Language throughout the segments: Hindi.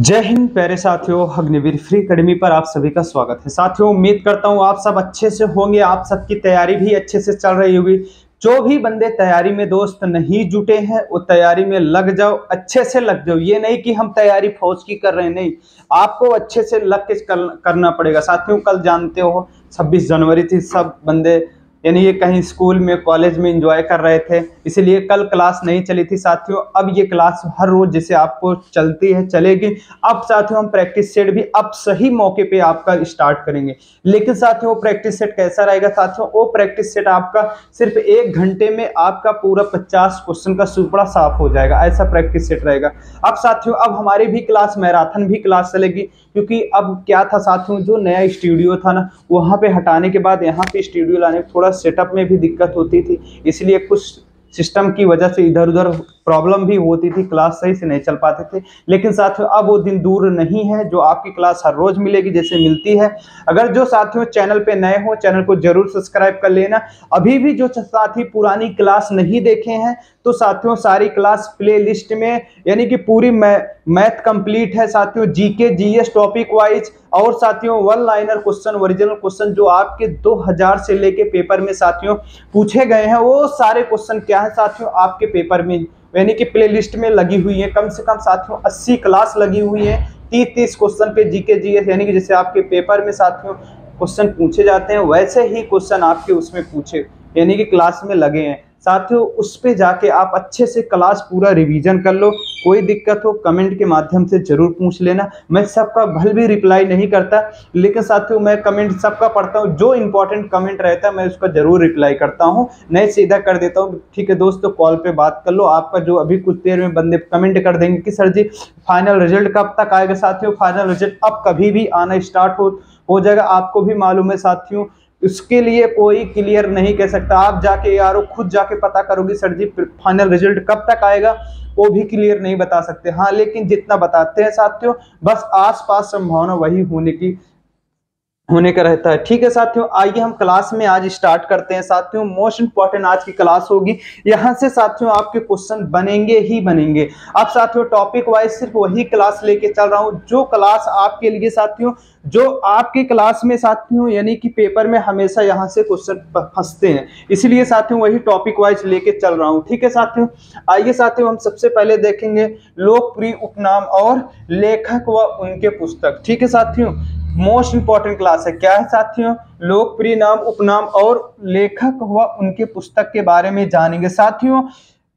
जय हिंद प्यारे साथियों, अग्निवीर फ्री एकेडमी पर आप सभी का स्वागत है। साथियों, उम्मीद करता हूं आप सब अच्छे से होंगे, आप सबकी तैयारी भी अच्छे से चल रही होगी। जो भी बंदे तैयारी में दोस्त नहीं जुटे हैं वो तैयारी में लग जाओ, अच्छे से लग जाओ। ये नहीं कि हम तैयारी फौज की कर रहे हैं, नहीं, आपको अच्छे से लग के करना पड़ेगा। साथियों, कल जानते हो 26 जनवरी थी, सब बंदे यानी ये कहीं स्कूल में कॉलेज में एंजॉय कर रहे थे, इसलिए कल क्लास नहीं चली थी। साथियों, अब ये क्लास हर रोज जैसे आपको चलती है चलेगी। अब साथियों हम प्रैक्टिस सेट भी अब सही मौके पे आपका स्टार्ट करेंगे। लेकिन साथियों वो प्रैक्टिस सेट कैसा रहेगा? साथियों वो प्रैक्टिस सेट आपका सिर्फ 1 घंटे में आपका पूरा 50 क्वेश्चन का सुपड़ा साफ हो जाएगा, ऐसा प्रैक्टिस सेट रहेगा। अब साथियों अब हमारी भी क्लास मैराथन भी क्लास चलेगी, क्योंकि अब क्या था साथियों, जो नया स्टूडियो था ना वहां पे हटाने के बाद यहाँ पे स्टूडियो लाने में थोड़ा सेटअप में भी दिक्कत होती थी, इसलिए कुछ सिस्टम की वजह से इधर उधर प्रॉब्लम भी होती थी, क्लास सही से नहीं चल पाते थे। लेकिन साथियों अब वो दिन दूर नहीं है जो आपकी क्लास हर रोज मिलेगी जैसे मिलती है। अगर जो साथियों चैनल पे नए हो चैनल को जरूर सब्सक्राइब कर लेना। अभी भी जो साथी पुरानी क्लास नहीं देखे हैं तो साथियों सारी क्लास प्ले लिस्ट में, यानी कि पूरी मैथ कंप्लीट है साथियों, जीके जीएस टॉपिक वाइज, और साथियों one liner question, original question जो आपके 2000 से लेके पेपर में साथियों पूछे गए हैं, वो सारे क्वेश्चन क्या है साथियों आपके पेपर में यानी कि प्ले लिस्ट में लगी हुई है। कम से कम साथियों 80 क्लास लगी हुई है, 30-30 क्वेश्चन पे जीके जीएस, यानी कि जैसे आपके पेपर में साथियों क्वेश्चन पूछे जाते हैं वैसे ही क्वेश्चन आपके उसमें पूछे यानी कि क्लास में लगे हैं। साथियों उस पे जाके आप अच्छे से क्लास पूरा रिवीजन कर लो। कोई दिक्कत हो कमेंट के माध्यम से जरूर पूछ लेना। मैं सबका भले भी रिप्लाई नहीं करता, लेकिन साथियों मैं कमेंट सबका पढ़ता हूँ, जो इंपॉर्टेंट कमेंट रहता है मैं उसका जरूर रिप्लाई करता हूँ, नहीं सीधा कर देता हूँ। ठीक है दोस्तों, कॉल पे बात कर लो। आपका जो अभी कुछ देर में बंदे कमेंट कर देंगे कि सर जी फाइनल रिजल्ट कब तक आएगा। साथियों फाइनल रिजल्ट अब कभी भी आना स्टार्ट हो जाएगा, आपको भी मालूम है साथियों, उसके लिए कोई क्लियर नहीं कह सकता। आप जाके यारो खुद जाके पता करोगे सर जी फाइनल रिजल्ट कब तक आएगा, वो भी क्लियर नहीं बता सकते। हाँ लेकिन जितना बताते हैं साथियों बस आसपास संभावना वही होने का रहता है। ठीक है साथियों, आइए हम क्लास में आज स्टार्ट करते हैं। साथियों मोस्ट इंपॉर्टेंट आज की क्लास होगी, यहाँ से साथियों आपके क्वेश्चन बनेंगे ही बनेंगे। अब साथियों टॉपिक वाइज सिर्फ वही क्लास लेके चल रहा हूँ जो क्लास आपके लिए साथियों, जो आपके क्लास में साथियों यानी कि पेपर में हमेशा यहाँ से क्वेश्चन फंसते हैं, इसलिए साथियों वही टॉपिक वाइज लेके चल रहा हूँ। ठीक है साथियों, आइए साथियों हम सबसे पहले देखेंगे लोकप्रिय उपनाम और लेखक व उनके पुस्तक। ठीक है साथियों, मोस्ट इंपॉर्टेंट क्लास है। क्या है साथियों? लोकप्रिय नाम, उपनाम और लेखक व उनके पुस्तक के बारे में जानेंगे। साथियों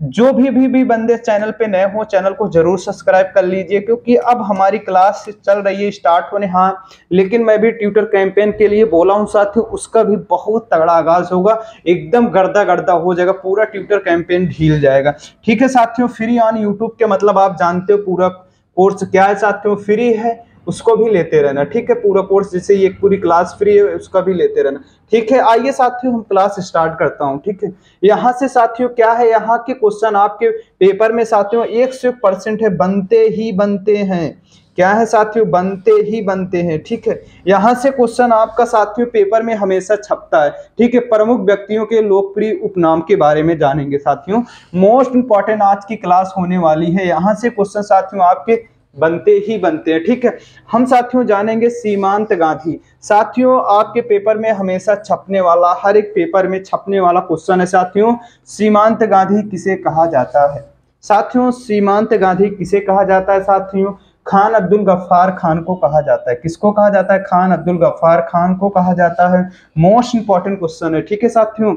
जो भी बंदे चैनल पे नए हो चैनल को जरूर सब्सक्राइब कर लीजिए, क्योंकि अब हमारी क्लास चल रही है स्टार्ट होने। हाँ लेकिन मैं भी ट्यूटर कैंपेन के लिए बोला हूँ साथियों, उसका भी बहुत तगड़ा आगाज होगा, एकदम गर्दा हो जाएगा, पूरा ट्यूटर कैंपेन ढील जाएगा। ठीक है साथियों, फ्री ऑन यूट्यूब के मतलब आप जानते हो पूरा कोर्स क्या है साथियों, फ्री है, उसको भी लेते रहना। ठीक है, पूरा कोर्स जैसे ये पूरी क्लास फ्री है उसका भी लेते रहना। ठीक है, आइए साथियों हम क्लास स्टार्ट करता हूं। ठीक है, यहाँ से साथियों क्या है, यहाँ के क्वेश्चन आपके पेपर में साथियों 100% है, बनते ही बनते हैं। क्या है साथियों? बनते ही बनते हैं। ठीक है, यहाँ से क्वेश्चन आपका साथियों पेपर में हमेशा छपता है। ठीक है, प्रमुख व्यक्तियों के लोकप्रिय उपनाम के बारे में जानेंगे साथियों, मोस्ट इंपॉर्टेंट आज की क्लास होने वाली है। यहाँ से क्वेश्चन साथियों आपके बनते ही बनते हैं। ठीक है, हम साथियों जानेंगे सीमांत गांधी। साथियों आपके पेपर में हमेशा छपने वाला, हर एक पेपर में छपने वाला क्वेश्चन है साथियों, सीमांत गांधी किसे कहा जाता है? साथियों सीमांत गांधी किसे कहा जाता है? साथियों खान अब्दुल गफ्फार खान को कहा जाता है। किसको कहा जाता है? खान अब्दुल गफ्फार खान को कहा जाता है। मोस्ट इंपॉर्टेंट क्वेश्चन है। ठीक है साथियों,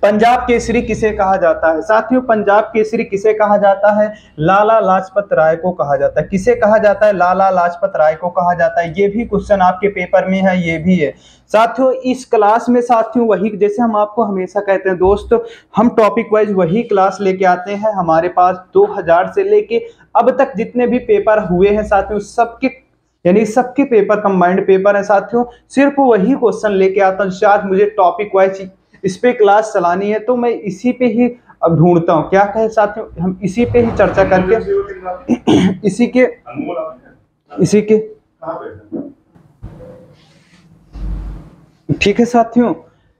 पंजाब केसरी किसे कहा जाता है? साथियों पंजाब केसरी किसे कहा जाता है? लाला लाजपत राय को कहा जाता है। किसे कहा जाता है? लाला लाजपत राय को कहा जाता है। ये भी क्वेश्चन आपके पेपर में है, ये भी है साथियों। इस क्लास में साथियों वही, जैसे हम आपको हमेशा कहते हैं दोस्त, हम टॉपिक वाइज वही क्लास लेके आते हैं। हमारे पास 2000 से लेके अब तक जितने भी पेपर हुए हैं साथियों, सबके यानी सबके पेपर कंबाइंड पेपर है साथियों, सिर्फ वही क्वेश्चन लेके आता हूँ। आज मुझे टॉपिक वाइज इस पे क्लास चलानी है तो मैं इसी पे ही अब ढूंढता हूँ। क्या कहे साथियों, हम इसी पे ही चर्चा करके इसी के ठीक है साथियों,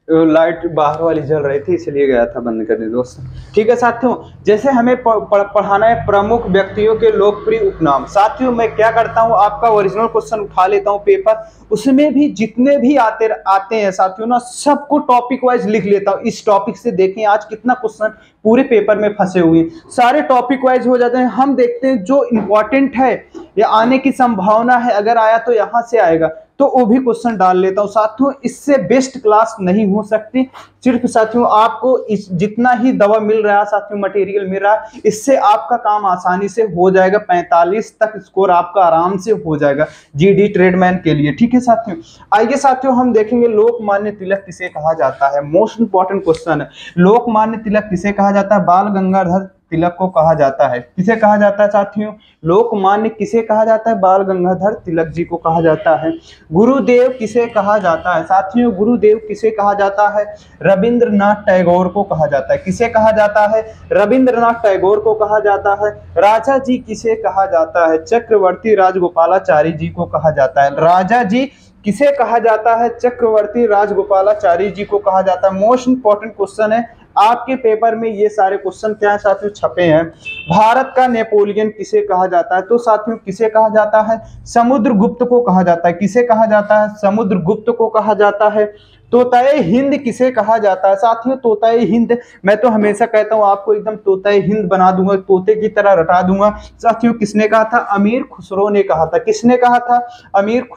लाइट बाहर वाली जल रही थी इसलिए गया था बंद करने दोस्त। ठीक है साथियों, जैसे हमें पढ़ाना है प्रमुख व्यक्तियों के लोकप्रिय उपनाम। साथियों मैं क्या करता हूँ, आपका ओरिजिनल क्वेश्चन उठा लेता हूँ पेपर, उसमें भी जितने भी आते हैं साथियों ना, सबको टॉपिक वाइज लिख लेता हूँ। इस टॉपिक से देखें आज कितना क्वेश्चन पूरे पेपर में फंसे हुए हैं, सारे टॉपिक वाइज हो जाते हैं। हम देखते हैं जो इंपॉर्टेंट है या आने की संभावना है, अगर आया तो यहां से आएगा तो वो भी क्वेश्चन डाल लेता हूं साथियों। इससे बेस्ट क्लास नहीं हो सकती। सिर्फ साथियों आपको इस जितना ही दवा मिल रहा है साथियों, मटेरियल मिल रहा है, इससे आपका काम आसानी से हो जाएगा। 45 तक स्कोर आपका आराम से हो जाएगा जीडी ट्रेडमैन के लिए। ठीक है साथियों, आइए साथियों हम देखेंगे लोकमान्य तिलक किसे कहा जाता है। मोस्ट इंपॉर्टेंट क्वेश्चन है, लोकमान्य तिलक किसे कहा जाता है। बाल गंगाधर तिलक को कहा जाता है। किसे कहा जाता है साथियों, लोकमान्य किसे कहा जाता है, बाल गंगाधर तिलक जी को कहा जाता है। गुरुदेव किसे कहा जाता है साथियों, गुरुदेव किसे कहा जाता है, रविंद्रनाथ टैगोर को कहा जाता है। किसे कहा जाता है, रविंद्रनाथ टैगोर को कहा जाता है। राजा जी किसे कहा जाता है, चक्रवर्ती राजगोपालाचारी जी को कहा जाता है। राजा जी किसे कहा जाता है, चक्रवर्ती राजगोपालाचारी जी को कहा जाता है। मोस्ट इंपॉर्टेंट क्वेश्चन है, आपके पेपर में ये सारे क्वेश्चन क्या है साथियों छपे हैं। भारत का नेपोलियन किसे कहा जाता है, तो साथियों किसे कहा जाता है, समुद्रगुप्त को कहा जाता है। किसे कहा जाता है, समुद्रगुप्त को कहा जाता है। तोताए हिंद किसे कहा जाता है साथियों, तोताए हिंद, मैं तो हमेशा कहता हूं आपको एकदम तोताए हिंद बना दूंगा, तोते की तरह रटा दूंगा। साथियों किसने कहा था, अमीर खुसरो ने कहा था। किसने कहा था, अमीर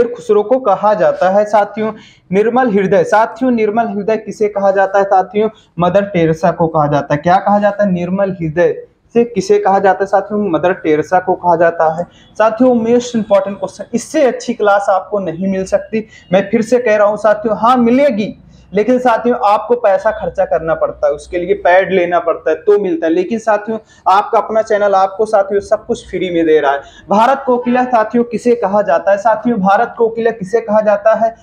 खुसरो को कहा जाता है। साथियों निर्मल हृदय, साथियों निर्मल हृदय किसे कहा जाता है साथियों, मदर टेरेसा को कहा जाता है। क्या कहा जाता है, निर्मल हृदय से किसे कहा जाता है साथियों, मदर टेरेसा को कहा जाता है। साथियों मोस्ट इंपॉर्टेंट क्वेश्चन, इससे अच्छी क्लास आपको नहीं मिल सकती। मैं फिर से कह रहा हूं साथियों, हाँ मिलेगी, लेकिन साथियों आपको पैसा खर्चा करना पड़ता है, उसके लिए पैड लेना पड़ता है तो मिलता है। लेकिन साथियों आपका अपना चैनल आपको साथियों सब कुछ फ्री में दे रहा है। भारत कोकिला साथियों किसे कहा जाता है, साथियों भारत कोकिला किसे कहा जाता है,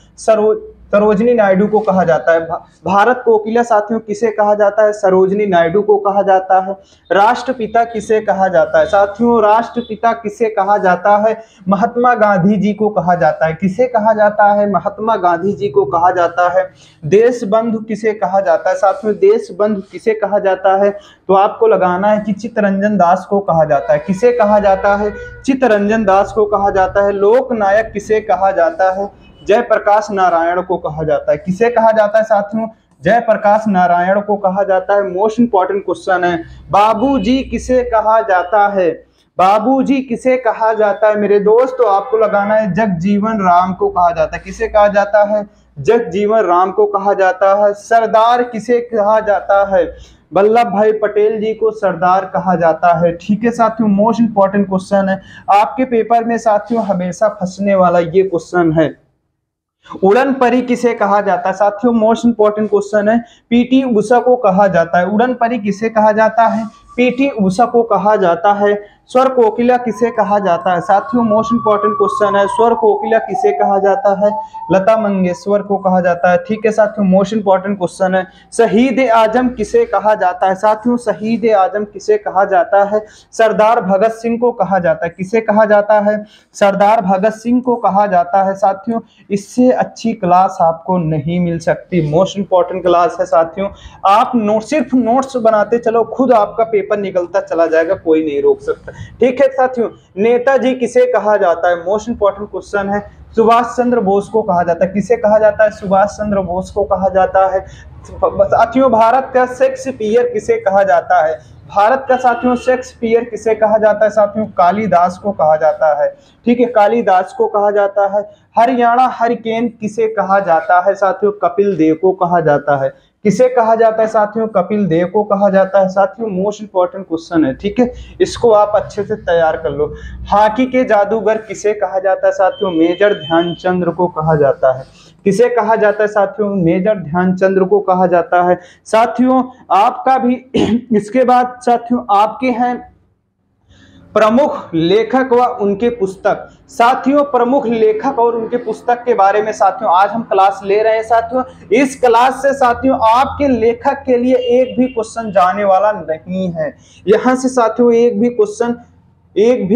सरोजनी नायडू को कहा जाता है। भारत कोकिला साथियों किसे कहा जाता है, सरोजनी नायडू को कहा जाता है। राष्ट्रपिता किसे कहा जाता है साथियों, राष्ट्रपिता किसे कहा जाता है, महात्मा गांधी जी को कहा जाता है। किसे कहा जाता है, महात्मा गांधी जी को कहा जाता है। देश बंधु किसे कहा जाता है साथियों, देश बंधु किसे कहा जाता है, तो आपको लगाना है कि चित्तरंजन दास को कहा जाता है। किसे कहा जाता है, चित्तरंजन दास को कहा जाता है। लोकनायक किसे कहा जाता है, जयप्रकाश नारायण को कहा जाता है। किसे कहा जाता है साथियों, जयप्रकाश नारायण को कहा जाता है। मोस्ट इंपॉर्टेंट क्वेश्चन है, बाबूजी किसे कहा जाता है, बाबूजी किसे कहा जाता है मेरे दोस्त, तो आपको लगाना है जगजीवन राम को कहा जाता है। किसे कहा जाता है, जगजीवन राम को कहा जाता है। सरदार किसे कहा जाता है, वल्लभ भाई पटेल जी को सरदार कहा जाता है। ठीक है साथियों, मोस्ट इंपॉर्टेंट क्वेश्चन है आपके पेपर में साथियों, हमेशा फंसने वाला ये क्वेश्चन है। उड़न परी किसे कहा जाता है साथियों, मोस्ट इंपॉर्टेंट क्वेश्चन है। पीटी उषा को कहा जाता है। उड़न परी किसे कहा जाता है, पीटी उषा को कहा जाता है। स्वर कोकिला किसे कहा जाता है साथियों, मोस्ट इंपॉर्टेंट क्वेश्चन है। स्वर कोकिला किसे कहा जाता है, लता मंगेशकर को कहा जाता है। ठीक है साथियों, मोस्ट इंपॉर्टेंट क्वेश्चन है। शहीद आजम किसे कहा जाता है साथियों, शहीद आजम किसे कहा जाता है, सरदार भगत सिंह को कहा जाता है। किसे कहा जाता है, सरदार भगत सिंह को कहा जाता है। साथियों इससे अच्छी क्लास आपको नहीं मिल सकती, मोस्ट इंपॉर्टेंट क्लास है साथियों। आप सिर्फ नोट्स बनाते चलो, खुद आपका पेपर निकलता चला जाएगा, कोई नहीं रोक सकता। ठीक है साथियों, नेताजी किसे कहा जाता है, मोस्ट इंपॉर्टेंट क्वेश्चन है। सुभाष चंद्र बोस को कहा जाता है। किसे कहा जाता है, सुभाष चंद्र बोस को कहा जाता है। साथियों भारत का शेक्सपियर किसे कहा जाता है, भारत का साथियों शेक्सपियर किसे कहा जाता है साथियों, कालिदास को कहा जाता है। ठीक है, कालिदास को कहा जाता है। हरियाणा हरिकेन किसे कहा जाता है साथियों, कपिल देव को कहा जाता है। किसे कहा जाता है साथियों, कपिल देव को कहा जाता है। साथियों मोस्ट इंपॉर्टेंट क्वेश्चन है, ठीक है, इसको आप अच्छे से तैयार कर लो। हॉकी के जादूगर किसे कहा जाता है साथियों, मेजर ध्यानचंद को कहा जाता है। किसे कहा जाता है साथियों, मेजर ध्यानचंद को कहा जाता है। साथियों आपका भी इसके बाद साथियों आपके हैं प्रमुख लेखक व उनके पुस्तक। साथियों प्रमुख लेखक और उनके पुस्तक के बारे में साथियों आज हम क्लास ले रहे हैं। साथियों इस क्लास से साथियों आपके लेखक के लिए एक भी क्वेश्चन जाने वाला नहीं है। यहां से साथियों एक भी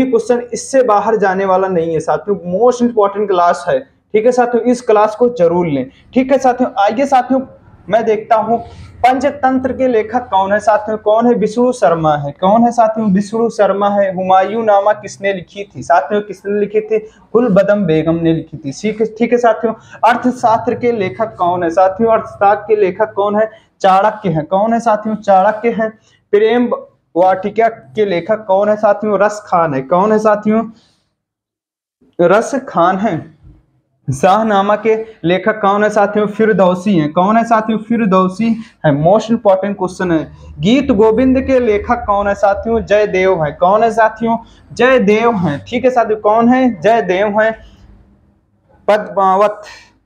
क्वेश्चन इससे बाहर जाने वाला नहीं है। साथियों मोस्ट इंपॉर्टेंट क्लास है, ठीक है साथियों, इस क्लास को जरूर लें। ठीक है साथियों, आइए साथियों मैं देखता हूँ पंचतंत्र के लेखक कौन है साथियों। कौन है? विष्णु शर्मा है। कौन है साथियों? विष्णु शर्मा है। हुमायूं नामा किसने लिखी थी साथियों? किसने लिखी थी? गुलबदम बेगम ने लिखी थी। ठीक है साथियों, अर्थशास्त्र के लेखक कौन है साथियों? अर्थशास्त्र के लेखक कौन है? चाणक्य है। कौन है साथियों? चाणक्य है। प्रेम वाटिका के लेखक कौन है साथियों? रस खान है। कौन है साथियों? रस खान है। शाहनामा के लेखक कौन है साथियों? फिरदौसी हैं। कौन है साथियों? फिरदौसी है। मोस्ट इंपॉर्टेंट क्वेश्चन है। गीत गोविंद के लेखक कौन है साथियों? जयदेव है। कौन है साथियों? जयदेव हैं। ठीक है साथियों, कौन है? जयदेव हैं।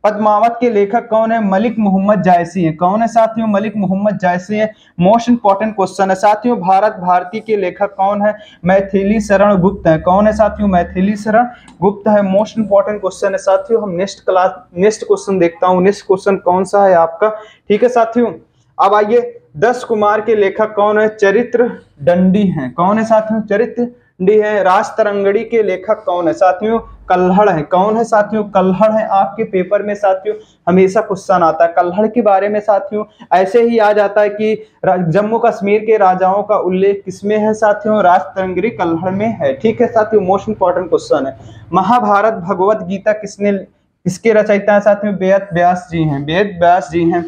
पद्मावत के लेखक कौन है? मलिक मोहम्मद जायसी है। कौन है साथियों? मलिक मोहम्मद जायसी है। मोस्ट इंपॉर्टेंट क्वेश्चन है साथियों। भारत भारती के लेखक कौन है? मैथिली शरण गुप्त है। कौन है साथियों? मैथिली शरण गुप्त है। मोस्ट इंपॉर्टेंट क्वेश्चन है साथियों। हम नेक्स्ट क्वेश्चन देखता हूँ। नेक्स्ट क्वेश्चन कौन सा है आपका? ठीक है साथियों, अब आइए 10 कुमार के लेखक कौन है? चरित्र दंडी है। कौन है साथियों? चरित्र डी है। राजतरंगड़ी के लेखक कौन है साथियों? कल्हड़ है। कौन है साथियों? कल्हड़ है। आपके पेपर में साथियों हमेशा क्वेश्चन आता है कल्हड़ के बारे में साथियों। ऐसे ही आ जाता है कि जम्मू कश्मीर के राजाओं का उल्लेख किसमें है साथियों? राजतरंगड़ी कल्हड़ में है। ठीक है साथियों, मोस्ट इंपॉर्टेंट क्वेश्चन है। महाभारत भगवत गीता किसके रचयिता है साथियों? वेद व्यास जी हैं। वेद व्यास जी हैं।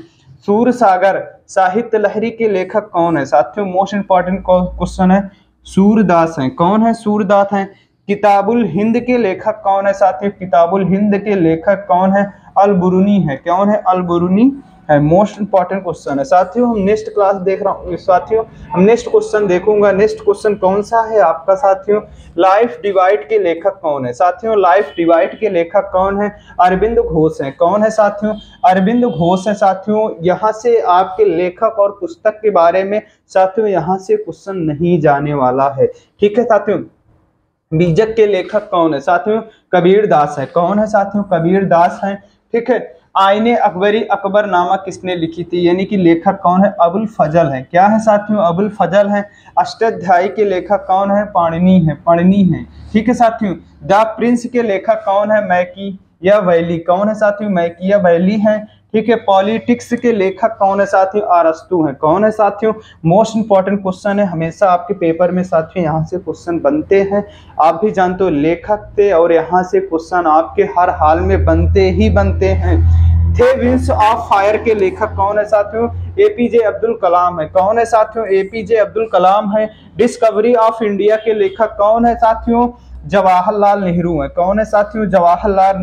सूरसागर साहित्य लहरी के लेखक कौन है साथियों? मोस्ट इंपॉर्टेंट क्वेश्चन है। सूरदास हैं। कौन है? सूरदास हैं। किताबुल हिंद के लेखक कौन है साथियों? किताबुल हिंद के लेखक कौन है? अल-बुरूनी है। कौन है? अल-बुरूनी है। मोस्ट इंपॉर्टेंट क्वेश्चन है साथियों। हम नेक्स्ट क्लास देख रहा हूँ साथियों, हम नेक्स्ट क्वेश्चन देखूंगा। नेक्स्ट क्वेश्चन कौन सा है आपका साथियों? लाइफ डिवाइड के लेखक कौन है साथियों? लाइफ डिवाइड के लेखक कौन है? अरविंद घोष है। कौन है साथियों? अरविंद घोष है साथियों। यहाँ से आपके लेखक और पुस्तक के बारे में साथियों यहाँ से क्वेश्चन नहीं जाने वाला है। ठीक है साथियों, बीजक के लेखक कौन है साथियों? कबीर दास है। कौन है साथियों? कबीर दास है। ठीक है, आईने अकबरी अकबरनामा किसने लिखी थी? यानी कि लेखक कौन है? अबुल फजल है। क्या है साथियों? अबुल फजल है। अष्टाध्यायी के लेखक कौन है? पाणिनि है। पाणिनि है। ठीक है साथियों, द प्रिंस के लेखक कौन है? मैकियावेली। कौन है साथियों? मैकियावेली है। ठीक है, पॉलिटिक्स के लेखक कौन है साथियों? अरस्तु है। कौन है साथियों? मोस्ट इंपॉर्टेंट क्वेश्चन है। हमेशा आपके पेपर में साथियों यहाँ से क्वेश्चन बनते हैं। आप भी जानते हो लेखक थे और यहाँ से क्वेश्चन आपके हर हाल में बनते ही बनते हैं। थे विंग्स ऑफ फायर के लेखक कौन है साथियों? एपीजे अब्दुल कलाम है। कौन है साथियों? एपीजे अब्दुल कलाम है। डिस्कवरी ऑफ इंडिया के लेखक कौन है साथियों? जवाहरलाल नेहरू है। कौन है साथियों? जवाहरलाल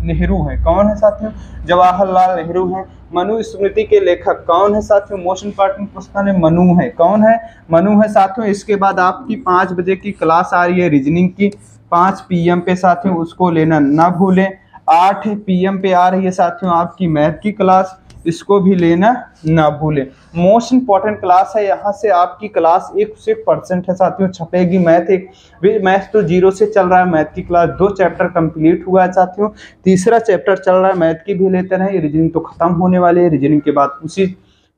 नेहरू है। कौन है साथियों? जवाहरलाल नेहरू है। मनुस्मृति के लेखक कौन है साथियों? मोस्ट इंपॉर्टेंट क्वेश्चन है। मनु है। कौन है? मनु है साथियों। इसके बाद आपकी 5 बजे की क्लास आ रही है रीजनिंग की, 5 PM पे साथियों, उसको लेना ना भूलें। 8 PM पे आ रही है साथियों आपकी मैथ की क्लास, इसको भी लेना ना भूलें। मोस्ट इंपॉर्टेंट क्लास है। यहाँ से आपकी क्लास 1% है साथियों छपेगी। मैथ तो 0 से चल रहा है। मैथ की क्लास 2 चैप्टर कंप्लीट हुआ है साथियों, तीसरा चैप्टर चल रहा है। मैथ की भी लेते रहे। रीजनिंग तो खत्म होने वाली है। रीजनिंग के बाद उसी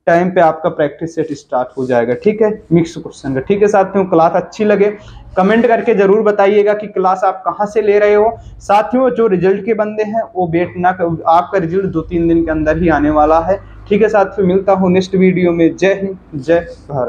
टाइम पे आपका प्रैक्टिस सेट स्टार्ट हो जाएगा। ठीक है, मिक्स क्वेश्चन का। ठीक है साथियों, क्लास अच्छी लगे कमेंट करके जरूर बताइएगा कि क्लास आप कहां से ले रहे हो। साथियों जो रिजल्ट के बंदे हैं वो वेट ना कर, आपका रिजल्ट 2-3 दिन के अंदर ही आने वाला है। ठीक है साथियों, मिलता हूं नेक्स्ट वीडियो में। जय हिंद, जय भारत।